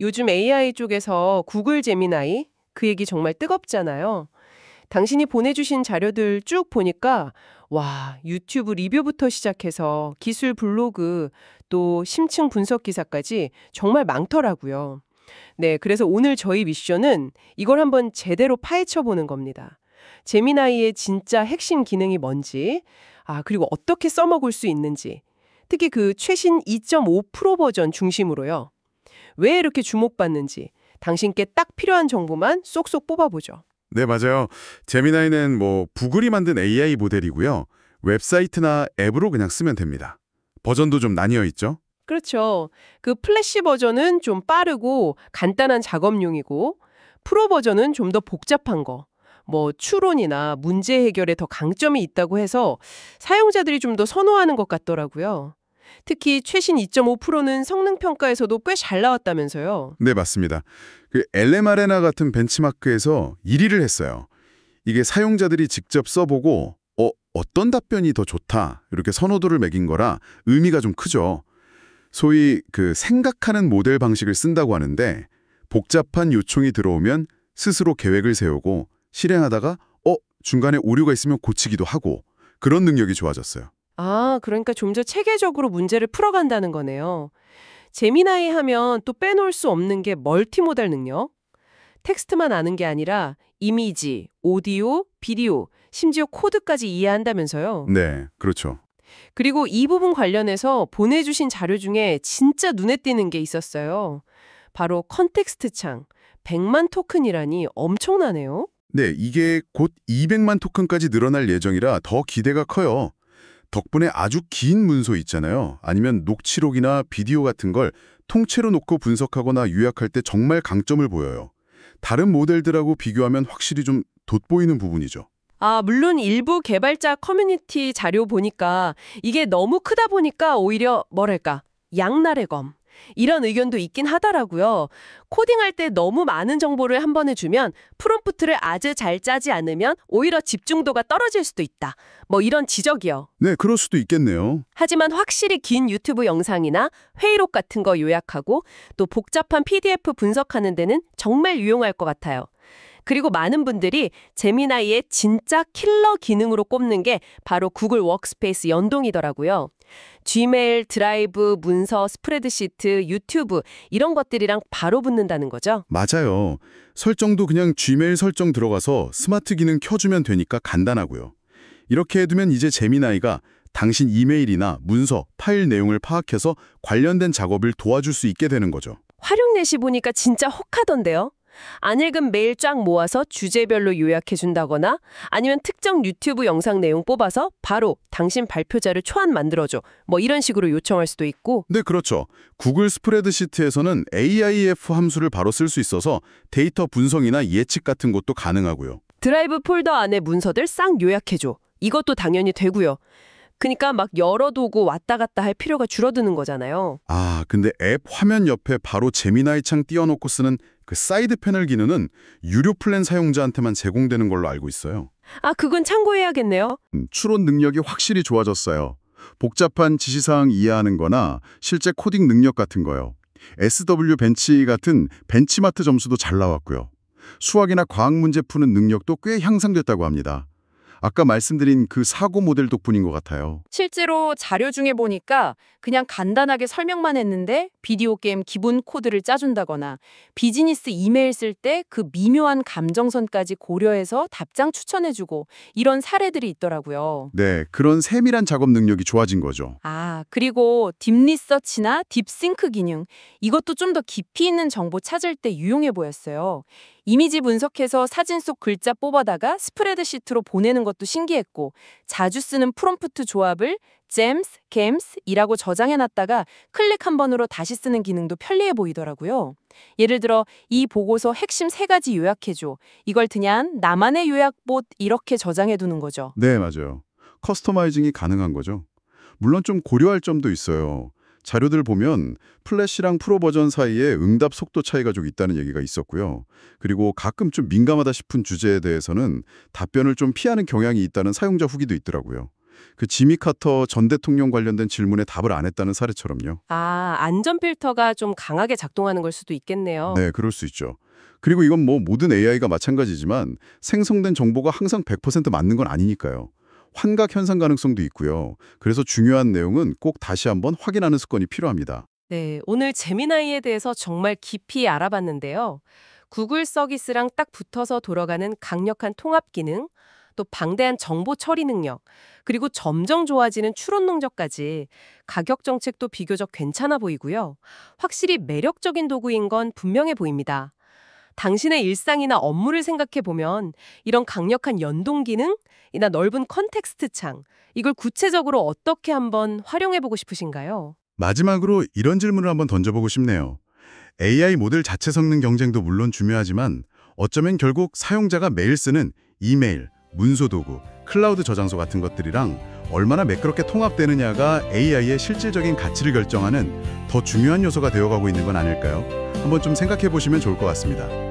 요즘 AI 쪽에서 구글 제미나이 그 얘기 정말 뜨겁잖아요. 당신이 보내주신 자료들 쭉 보니까 와, 유튜브 리뷰부터 시작해서 기술 블로그 또 심층 분석 기사까지 정말 많더라고요. 네, 그래서 오늘 저희 미션은 이걸 한번 제대로 파헤쳐 보는 겁니다. 제미나이의 진짜 핵심 기능이 뭔지, 그리고 어떻게 써먹을 수 있는지, 특히 그 최신 2.5 프로 버전 중심으로요. 왜 이렇게 주목받는지 당신께 딱 필요한 정보만 쏙쏙 뽑아보죠. 네, 맞아요. 제미나이는 구글이 만든 AI 모델이고요. 웹사이트나 앱으로 그냥 쓰면 됩니다. 버전도 좀 나뉘어 있죠? 그렇죠. 그 플래시 버전은 좀 빠르고 간단한 작업용이고 프로 버전은 좀 더 복잡한 거. 추론이나 문제 해결에 더 강점이 있다고 해서 사용자들이 좀 더 선호하는 것 같더라고요. 특히 최신 2.5 프로는 성능 평가에서도 꽤 잘 나왔다면서요. 네, 맞습니다. 그 LMA레나 같은 벤치마크에서 1위를 했어요. 이게 사용자들이 직접 써보고 어떤 답변이 더 좋다 이렇게 선호도를 매긴 거라 의미가 좀 크죠. 소위 그 생각하는 모델 방식을 쓴다고 하는데 복잡한 요청이 들어오면 스스로 계획을 세우고 실행하다가 중간에 오류가 있으면 고치기도 하고 그런 능력이 좋아졌어요. 그러니까 좀 더 체계적으로 문제를 풀어간다는 거네요. 제미나이 하면 또 빼놓을 수 없는 게 멀티모달 능력. 텍스트만 아는 게 아니라 이미지, 오디오, 비디오, 심지어 코드까지 이해한다면서요. 네, 그렇죠. 그리고 이 부분 관련해서 보내주신 자료 중에 진짜 눈에 띄는 게 있었어요. 바로 컨텍스트 창, 100만 토큰이라니 엄청나네요. 네, 이게 곧 200만 토큰까지 늘어날 예정이라 더 기대가 커요. 덕분에 아주 긴 문서 있잖아요. 아니면 녹취록이나 비디오 같은 걸 통째로 놓고 분석하거나 요약할 때 정말 강점을 보여요. 다른 모델들하고 비교하면 확실히 좀 돋보이는 부분이죠. 물론 일부 개발자 커뮤니티 자료 보니까 이게 너무 크다 보니까 오히려 뭐랄까, 양날의 검. 이런 의견도 있긴 하더라고요. 코딩할 때 너무 많은 정보를 한 번에 주면 프롬프트를 아주 잘 짜지 않으면 오히려 집중도가 떨어질 수도 있다. 이런 지적이요. 네, 그럴 수도 있겠네요. 하지만 확실히 긴 유튜브 영상이나 회의록 같은 거 요약하고 또 복잡한 PDF 분석하는 데는 정말 유용할 것 같아요. 그리고 많은 분들이 제미나이의 진짜 킬러 기능으로 꼽는 게 바로 구글 워크스페이스 연동이더라고요. 지메일, 드라이브, 문서, 스프레드시트, 유튜브 이런 것들이랑 바로 붙는다는 거죠. 맞아요. 설정도 그냥 Gmail 설정 들어가서 스마트 기능 켜주면 되니까 간단하고요. 이렇게 해두면 이제 제미나이가 당신 이메일이나 문서, 파일 내용을 파악해서 관련된 작업을 도와줄 수 있게 되는 거죠. 활용 내시 보니까 진짜 혹하던데요. 안 읽은 메일 쫙 모아서 주제별로 요약해준다거나 아니면 특정 유튜브 영상 내용 뽑아서 바로 당신 발표자를 초안 만들어줘. 이런 식으로 요청할 수도 있고. 네, 그렇죠. 구글 스프레드시트에서는 AIF 함수를 바로 쓸 수 있어서 데이터 분석이나 예측 같은 것도 가능하고요. 드라이브 폴더 안에 문서들 싹 요약해줘. 이것도 당연히 되고요. 그러니까 막 열어두고 왔다 갔다 할 필요가 줄어드는 거잖아요. 근데 앱 화면 옆에 바로 제미나이 창 띄워놓고 쓰는 그 사이드 패널 기능은 유료 플랜 사용자한테만 제공되는 걸로 알고 있어요. 그건 참고해야겠네요. 추론 능력이 확실히 좋아졌어요. 복잡한 지시사항 이해하는 거나 실제 코딩 능력 같은 거요. SW 벤치 같은 벤치마트 점수도 잘 나왔고요. 수학이나 과학 문제 푸는 능력도 꽤 향상됐다고 합니다. 아까 말씀드린 그 사고 모델 덕분인 것 같아요. 실제로 자료 중에 보니까 그냥 간단하게 설명만 했는데 비디오 게임 기본 코드를 짜준다거나 비즈니스 이메일 쓸 때 그 미묘한 감정선까지 고려해서 답장 추천해주고 이런 사례들이 있더라고요. 네, 그런 세밀한 작업 능력이 좋아진 거죠. 그리고 딥리서치나 딥싱크 기능 이것도 좀 더 깊이 있는 정보 찾을 때 유용해 보였어요. 이미지 분석해서 사진 속 글자 뽑아다가 스프레드시트로 보내는 것도 신기했고 자주 쓰는 프롬프트 조합을 GEMS, GEMS이라고 저장해놨다가 클릭 한 번으로 다시 쓰는 기능도 편리해 보이더라고요. 예를 들어 이 보고서 핵심 3가지 요약해줘. 이걸 그냥 나만의 요약봇 이렇게 저장해두는 거죠. 네, 맞아요. 커스터마이징이 가능한 거죠. 물론 좀 고려할 점도 있어요. 자료들 보면 플래시랑 프로 버전 사이에 응답 속도 차이가 좀 있다는 얘기가 있었고요. 그리고 가끔 좀 민감하다 싶은 주제에 대해서는 답변을 좀 피하는 경향이 있다는 사용자 후기도 있더라고요. 그 지미 카터 전 대통령 관련된 질문에 답을 안 했다는 사례처럼요. 아, 안전 필터가 좀 강하게 작동하는 걸 수도 있겠네요. 네, 그럴 수 있죠. 그리고 이건 뭐 모든 AI가 마찬가지지만 생성된 정보가 항상 100% 맞는 건 아니니까요. 환각 현상 가능성도 있고요. 그래서 중요한 내용은 꼭 다시 한번 확인하는 습관이 필요합니다. 네, 오늘 제미나이에 대해서 정말 깊이 알아봤는데요. 구글 서비스랑 딱 붙어서 돌아가는 강력한 통합 기능, 또 방대한 정보 처리 능력, 그리고 점점 좋아지는 추론 능력까지 가격 정책도 비교적 괜찮아 보이고요. 확실히 매력적인 도구인 건 분명해 보입니다. 당신의 일상이나 업무를 생각해 보면 이런 강력한 연동 기능이나 넓은 컨텍스트 창, 이걸 구체적으로 어떻게 한번 활용해 보고 싶으신가요? 마지막으로 이런 질문을 한번 던져보고 싶네요. AI 모델 자체 성능 경쟁도 물론 중요하지만 어쩌면 결국 사용자가 매일 쓰는 이메일, 문서 도구, 클라우드 저장소 같은 것들이랑 얼마나 매끄럽게 통합되느냐가 AI의 실질적인 가치를 결정하는 더 중요한 요소가 되어가고 있는 건 아닐까요? 한번 좀 생각해 보시면 좋을 것 같습니다.